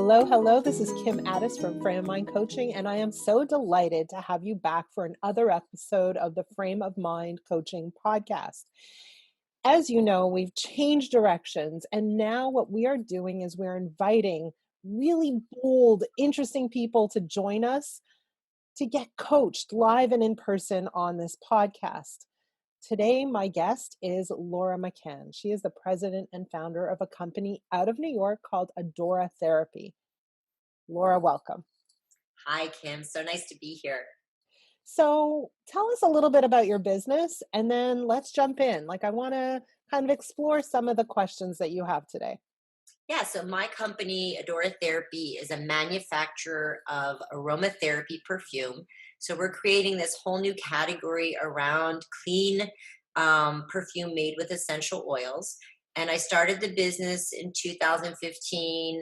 Hello, hello. This is Kim Addis from Frame of Mind Coaching, and I am so delighted to have you back for another episode of the Frame of Mind Coaching podcast. As you know, we've changed directions, and now what we are doing is we're inviting really bold, interesting people to join us to get coached live and in person on this podcast. Today, my guest is Laura McCann. She is the president and founder of a company out of New York called Adoratherapy. Laura, welcome. Hi, Kim. So nice to be here. So tell us a little bit about your business, and then let's jump in. I want to kind of explore some of the questions that you have today. Yeah, so my company, Adoratherapy, is a manufacturer of aromatherapy perfume. So we're creating this whole new category around clean perfume made with essential oils. And I started the business in 2015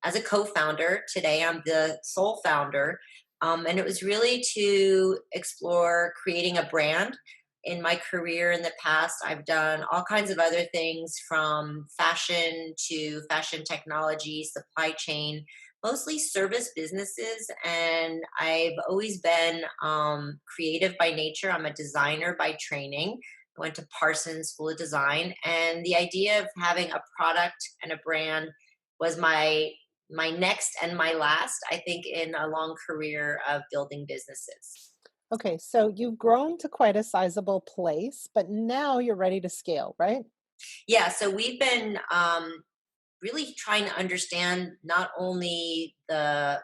as a co-founder. Today, I'm the sole founder. And it was really to explore creating a brand. In my career in the past, I've done all kinds of other things from fashion to fashion technology, supply chain, mostly service businesses. And I've always been creative by nature. I'm a designer by training. I went to Parsons School of Design. And the idea of having a product and a brand was my next and my last, I think, in a long career of building businesses. Okay, so you've grown to quite a sizable place, but now you're ready to scale, right? Yeah, so we've been really trying to understand not only the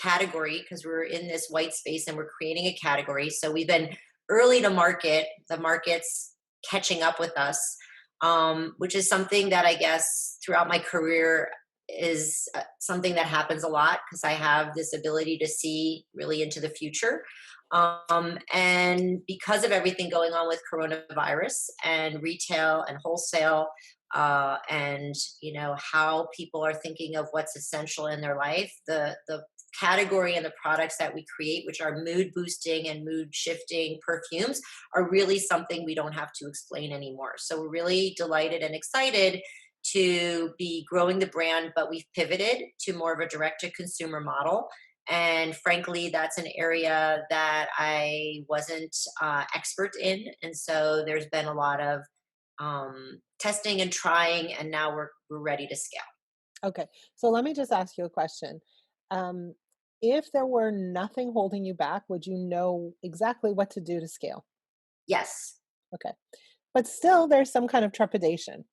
category, because we're in this white space and we're creating a category. So we've been early to market. The market's catching up with us, which is something that I guess throughout my career is something that happens a lot because I have this ability to see really into the future. And because of everything going on with coronavirus and retail and wholesale, and how people are thinking of what's essential in their life, the category and the products that we create, which are mood boosting and mood shifting perfumes, are really something we don't have to explain anymore. So we're really delighted and excited to be growing the brand, but we've pivoted to more of a direct to consumer model. And frankly, that's an area that I wasn't expert in. And so there's been a lot of testing and trying, and now we're ready to scale. Okay, so let me just ask you a question. If there were nothing holding you back, would you know exactly what to do to scale? Yes. Okay, but still there's some kind of trepidation.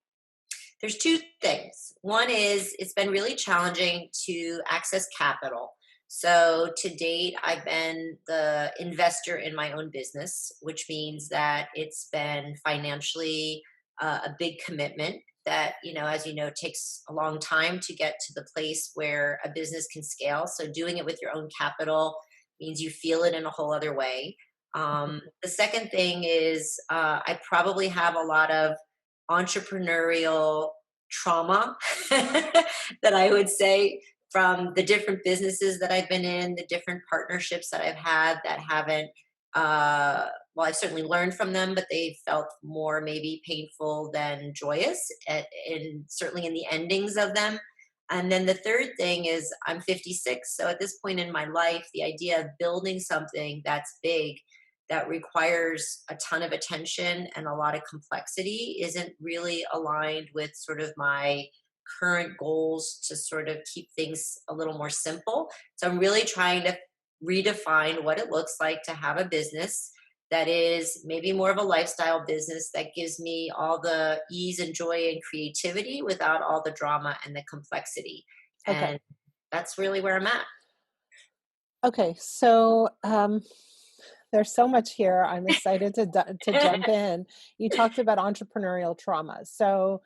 There's two things. One is it's been really challenging to access capital. So to date, I've been the investor in my own business, which means that it's been financially a big commitment that, as you know, takes a long time to get to the place where a business can scale. So doing it with your own capital means you feel it in a whole other way. The second thing is I probably have a lot of entrepreneurial trauma that I would say from the different businesses that I've been in, the different partnerships that I've had that haven't, well, I've certainly learned from them, but they felt more maybe painful than joyous, certainly in the endings of them. And then the third thing is I'm 56. So at this point in my life, the idea of building something that's big, that requires a ton of attention and a lot of complexity, isn't really aligned with sort of my current goals to sort of keep things a little more simple. So I'm really trying to redefine what it looks like to have a business that is maybe more of a lifestyle business that gives me all the ease and joy and creativity without all the drama and the complexity. Okay. And that's really where I'm at. Okay, so there's so much here. I'm excited to jump in. You talked about entrepreneurial trauma. So,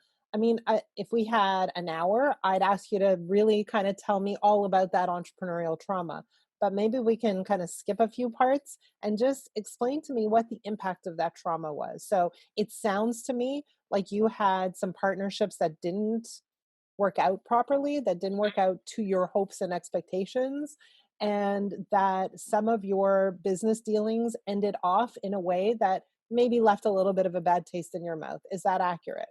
if we had an hour, I'd ask you to really kind of tell me all about that entrepreneurial trauma. But maybe we can kind of skip a few parts and just explain to me what the impact of that trauma was. So it sounds to me like you had some partnerships that didn't work out properly, that didn't work out to your hopes and expectations, and that some of your business dealings ended off in a way that maybe left a little bit of a bad taste in your mouth. Is that accurate?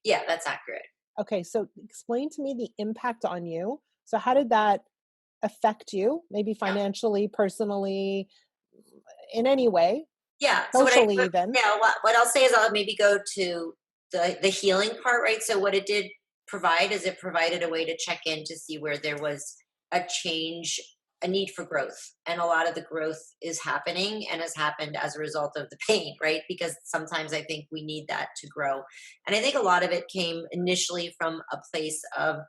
Yeah, that's accurate. Okay, so explain to me the impact on you So how did that affect you? Maybe Yeah. financially, personally, in any way, Yeah. So socially even? what I'll say is I'll maybe go to the healing part, right? So what it did provide is it provided a way to check in to see where there was a change, a need for growth. And a lot of the growth is happening and has happened as a result of the pain, right? Because sometimes I think we need that to grow. And I think a lot of it came initially from a place of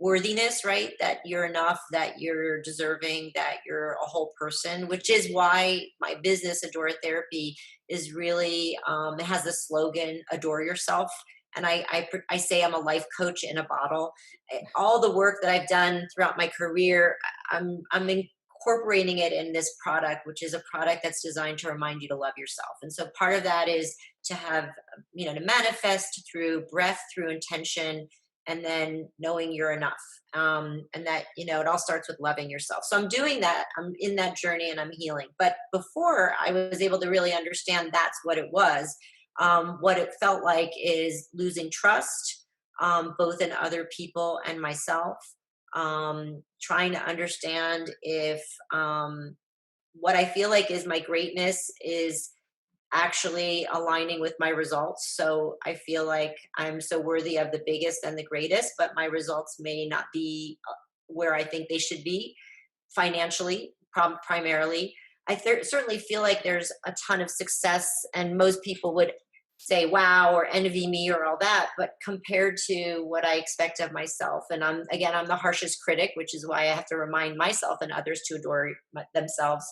worthiness, right? That you're enough, that you're deserving, that you're a whole person, which is why my business, Adoratherapy, is really, it has the slogan, adore yourself. And I say I'm a life coach in a bottle. All the work that I've done throughout my career, I'm incorporating it in this product, which is a product that's designed to remind you to love yourself. And so part of that is to have, to manifest through breath, through intention, and then knowing you're enough. And that, it all starts with loving yourself. So I'm doing that. I'm in that journey and I'm healing. But before I was able to really understand that's what it was, what it felt like is losing trust, both in other people and myself, trying to understand if what I feel like is my greatness is actually aligning with my results. So I feel like I'm so worthy of the biggest and the greatest, but my results may not be where I think they should be financially, primarily. Certainly feel like there's a ton of success, and most people would say, wow, or envy me or all that. But compared to what I expect of myself, and I'm the harshest critic, which is why I have to remind myself and others to adore themselves.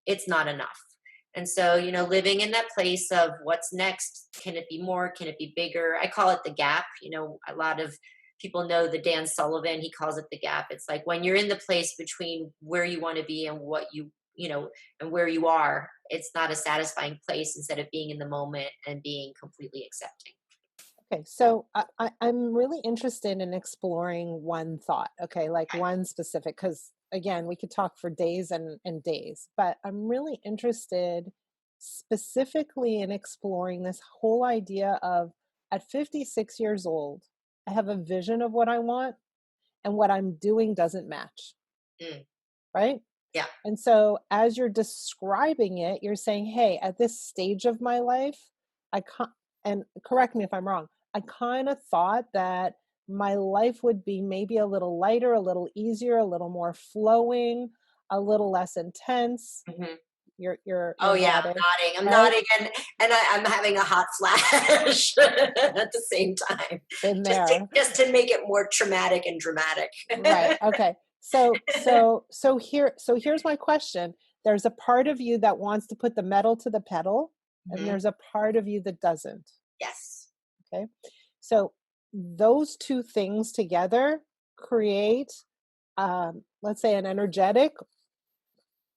It's not enough. And so, living in that place of what's next, can it be more? Can it be bigger? I call it the gap. A lot of people know the Dan Sullivan, he calls it the gap. It's like when you're in the place between where you want to be and what and where you are, it's not a satisfying place instead of being in the moment and being completely accepting. Okay, so I'm really interested in exploring one thought, okay, like one specific, because again, we could talk for days and days, but I'm really interested specifically in exploring this whole idea of at 56 years old, I have a vision of what I want and what I'm doing doesn't match, Mm, right? yeah. And so as you're describing it, you're saying, hey, at this stage of my life, I can't, and correct me if I'm wrong, I kind of thought that my life would be maybe a little lighter, a little easier, a little more flowing, a little less intense. Hmm. Oh You're yeah, nodding, I'm right? nodding, and I'm having a hot flash at the same time, Been just to there. just to make it more traumatic and dramatic. Right. Okay. So here's my question. There's a part of you that wants to put the metal to the pedal, and Hmm. there's a part of you that doesn't. Yes. Okay. So those two things together create, let's say, an energetic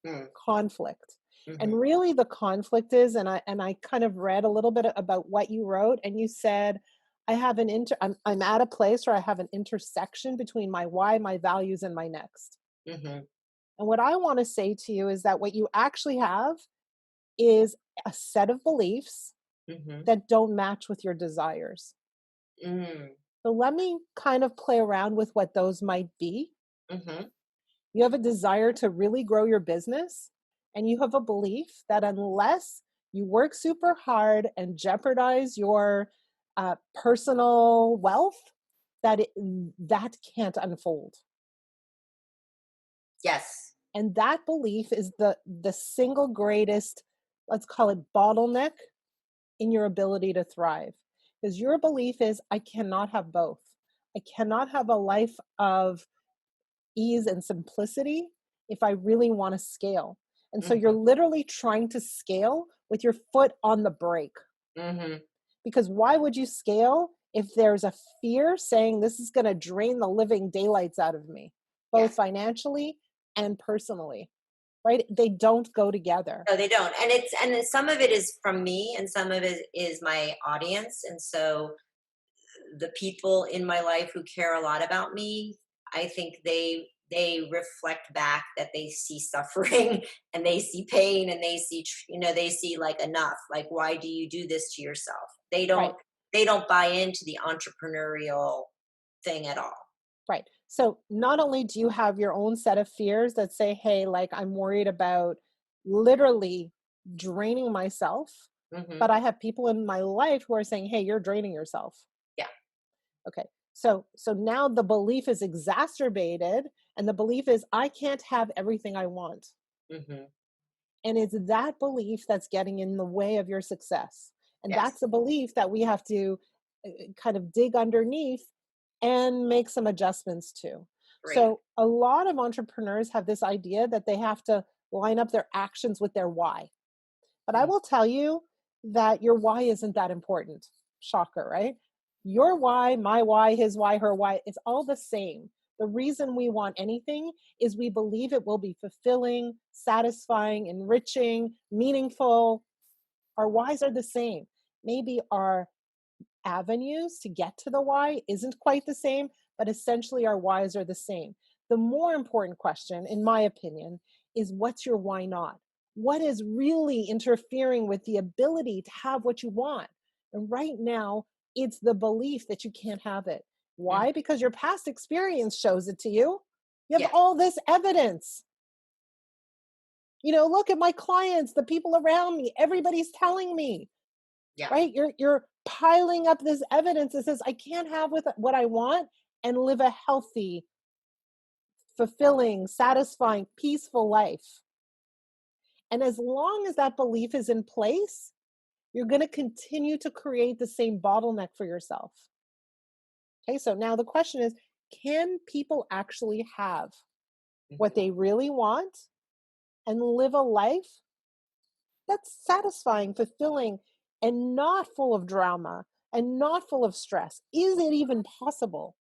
Mm, conflict. hmm. And really the conflict is, and I kind of read a little bit about what you wrote, and you said, I'm at a place where I have an intersection between my why, my values, and my next. Hmm. And what I want to say to you is that what you actually have is a set of beliefs Hmm. that don't match with your desires. Mm, So let me kind of play around with what those might be. hmm. You have a desire to really grow your business, and you have a belief that unless you work super hard and jeopardize your personal wealth, that can't unfold. Yes. And that belief is the single greatest, let's call it, bottleneck in your ability to thrive. Because your belief is, I cannot have both. I cannot have a life of ease and simplicity if I really want to scale. And so you're Hmm. literally trying to scale with your foot on the brake. Hmm. Because why would you scale if there's a fear saying this is going to drain the living daylights out of me, both Yes. financially and personally, right? They don't go together. No, they don't. Some of it is from me, and some of it is my audience. And so the people in my life who care a lot about me, I think they reflect back that they see suffering and they see pain and they see they see like enough, like why do you do this to yourself. they Right. don't they don't buy into the entrepreneurial thing at all. Right. So not only do you have your own set of fears that say, hey, like I'm worried about literally draining myself, Hmm. but I have people in my life who are saying, hey, you're draining yourself. Yeah. Okay. So now the belief is exacerbated, and the belief is I can't have everything I want. Hmm. And it's that belief that's getting in the way of your success. And that's Yes. a belief that we have to kind of dig underneath and make some adjustments to. Great. So, a lot of entrepreneurs have this idea that they have to line up their actions with their why. But I Mm. will tell you that your why isn't that important. Shocker, right? Your why, my why, his why, her why, it's all the same. The reason we want anything is we believe it will be fulfilling, satisfying, enriching, meaningful. Our whys are the same. Maybe our avenues to get to the why isn't quite the same, but essentially our whys are the same. The more important question, in my opinion, is what's your why not? What is really interfering with the ability to have what you want? And right now, it's the belief that you can't have it. Mm. Why? Because your past experience shows it to you. You have Yes. all this evidence. Look at my clients, the people around me, everybody's telling me, Yeah. right? You're piling up this evidence that says I can't have with what I want and live a healthy, fulfilling, satisfying, peaceful life. And as long as that belief is in place, you're going to continue to create the same bottleneck for yourself. Okay, so now the question is, can people actually have what Hmm. they really want and live a life that's satisfying, fulfilling, and not full of drama and not full of stress? Is it even possible?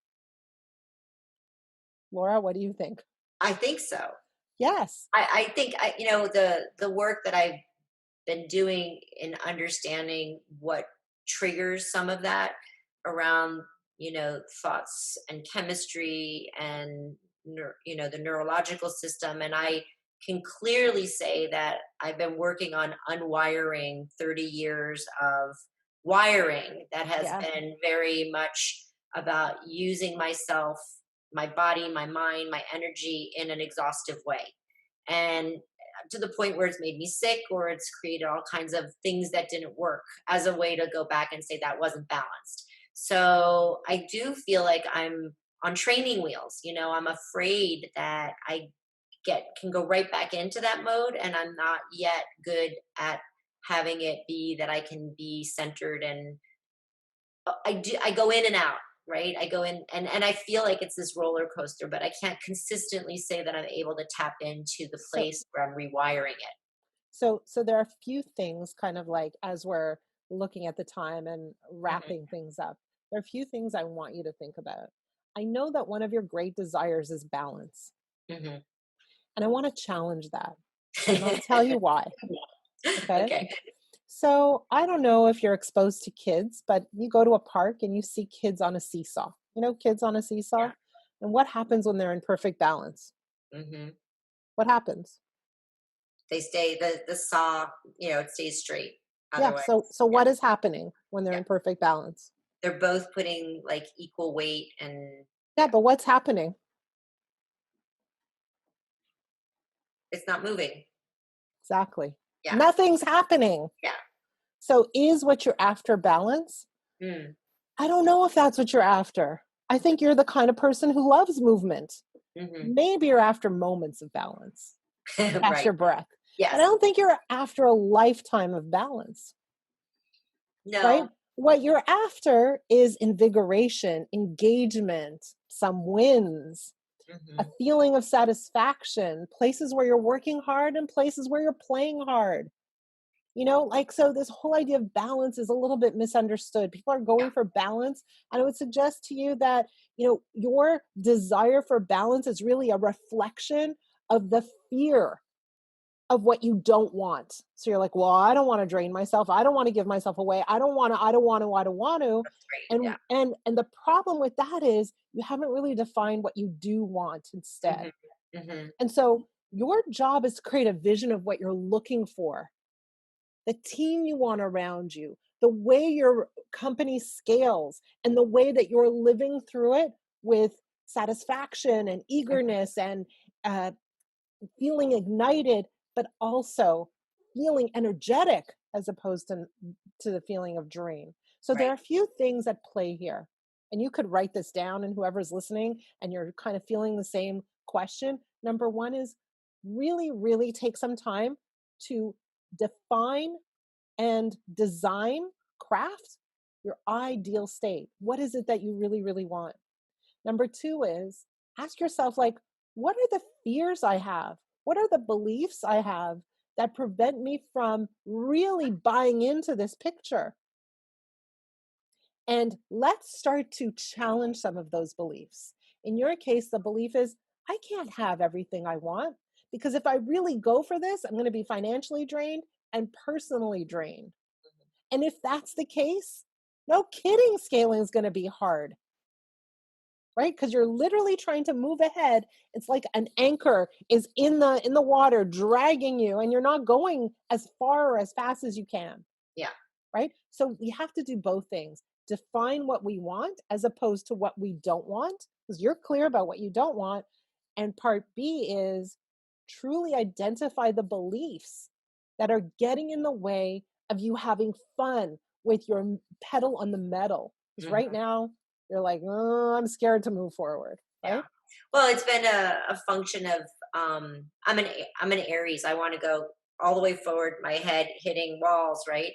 Laura, what do you think? I think so. Yes. I think the work that I've been doing in understanding what triggers some of that around thoughts and chemistry and the neurological system, and I can clearly say that I've been working on unwiring 30 years of wiring that has Yeah. been very much about using myself, my body, my mind, my energy in an exhaustive way, and to the point where it's made me sick or it's created all kinds of things that didn't work as a way to go back and say that wasn't balanced. So I do feel like I'm on training wheels. I'm afraid that I get can go right back into that mode, and I'm not yet good at having it be that I can be centered, and I go in and out, right? I go in and I feel like it's this roller coaster, but I can't consistently say that I'm able to tap into the So place where I'm rewiring it. so there are a few things kind of like as we're looking at the time and Hmm. wrapping things up. There are a few things I want you to think about. I know that one of your great desires is balance, Hmm. and I want to challenge that. And I'll tell you why. Okay? Okay. So, I don't know if you're exposed to kids, but you go to a park and you see kids on a seesaw. Kids on a seesaw? Yeah. And what happens when they're in perfect balance? Hmm. What happens? They stay the saw, it stays straight. Yeah, Otherwise, so yeah, what is happening when they're yeah. in perfect balance? They're both putting like equal weight, and Yeah, yeah, but what's happening? it's not moving. Exactly. Yeah. Nothing's happening. Yeah. So is what you're after balance? Mm. I don't know if that's what you're after. I think you're the kind of person who loves movement. Hmm. Maybe you're after moments of balance. Catch Right. your breath. But I Yes. don't think you're after a lifetime of balance, right? No. What you're after is invigoration, engagement, some wins, a Hmm. feeling of satisfaction, places where you're working hard and places where you're playing hard. So this whole idea of balance is a little bit misunderstood. People are Yeah. going for balance. And I would suggest to you that, your desire for balance is really a reflection of the fear of what you don't want. So you're like, well, I don't want to drain myself. I don't want to give myself away. I don't want to, I don't want to, I don't want to. Great. And Yeah. and the problem with that is you haven't really defined what you do want Hmm. instead. Hmm. And so your job is to create a vision of what you're looking for, the team you want around you, the way your company scales, and the way that you're living through it with satisfaction and Mhm. eagerness and uh, feeling ignited, but also feeling energetic as opposed to the feeling of drain. So there Right. are a few things at play here. And you could write this down, and whoever's listening and you're kind of feeling the same question. Number one is really, really take some time to define and design, craft your ideal state. What is it that you really, really want? Number two is ask yourself, like, what are the fears I have? What are the beliefs I have that prevent me from really buying into this picture? And let's start to challenge some of those beliefs. In your case, the belief is, I can't have everything I want because if I really go for this, I'm going to be financially drained and personally drained. And if that's the case, no kidding, scaling is going to be hard, right? Because you're literally trying to move ahead. It's like an anchor is in the water dragging you, and you're not going as far or as fast as you can, Yeah. right? So we have to do both things. Define what we want as opposed to what we don't want, because you're clear about what you don't want. And part B is truly identify the beliefs that are getting in the way of you having fun with your pedal on the metal. Because right Mhm. now you're like, oh, I'm scared to move forward, Yeah. right? Well, it's been a function of I'm an Aries. I want to go all the way forward, my head hitting walls, right?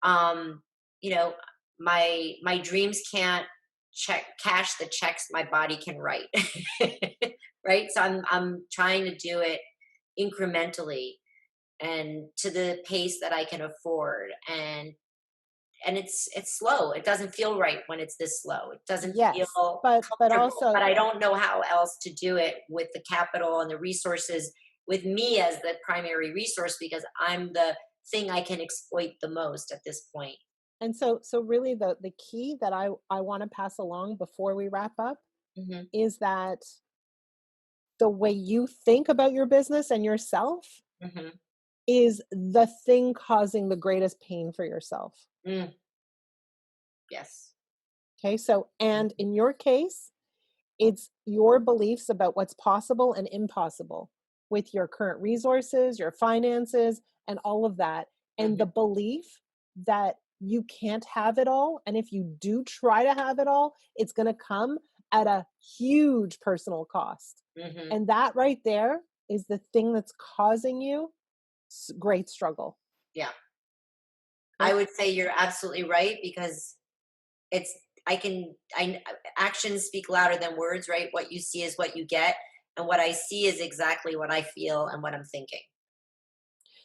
Um, you know, my dreams can't cash the checks my body can write. Right? So I'm trying to do it incrementally and to the pace that I can afford. And it's slow. It doesn't feel right when it's this slow. It doesn't Yes, feel but comfortable, but also, I don't know how else to do it with the capital and the resources with me as the primary resource because I'm the thing I can exploit the most at this point. and so really the key that I want to pass along before we wrap up Mhm. is that the way you think about your business and yourself Mhm. is the thing causing the greatest pain for yourself. Mm, yes. Okay. So, and Mhm. in your case, it's your beliefs about what's possible and impossible with your current resources, your finances, and all of that. And Mhm. the belief that you can't have it all. And if you do try to have it all, it's going to come at a huge personal cost. Mhm. And that right there is the thing that's causing you great struggle. Yeah. I Okay. would say you're absolutely right because it's I can I actions speak louder than words, right? What you see is what you get, and what I see is exactly what I feel and what I'm thinking.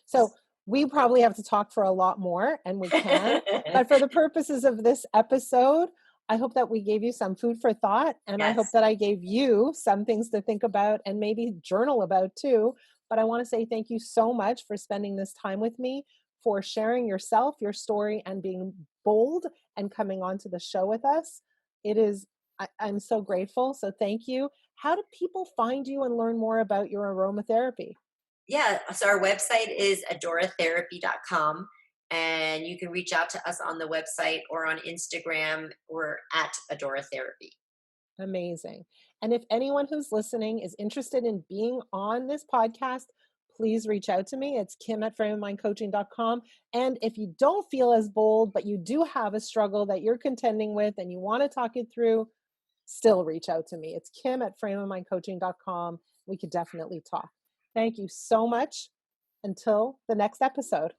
So we probably have to talk for a lot more, and we can. But for the purposes of this episode, I hope that we gave you some food for thought. And I hope Yes. that I gave you some things to think about and maybe journal about too. But I want to say thank you so much for spending this time with me, for sharing yourself, your story, and being bold and coming onto the show with us. It is, I'm so grateful. So thank you. How do people find you and learn more about your aromatherapy? Yeah. So our website is adoratherapy.com. And you can reach out to us on the website or on Instagram. We're at Adoratherapy. Amazing. And if anyone who's listening is interested in being on this podcast, please reach out to me. It's Kim at frameofmindcoaching.com. And if you don't feel as bold, but you do have a struggle that you're contending with and you want to talk it through, still reach out to me. It's Kim at frameofmindcoaching.com. We could definitely talk. Thank you so much. Until the next episode.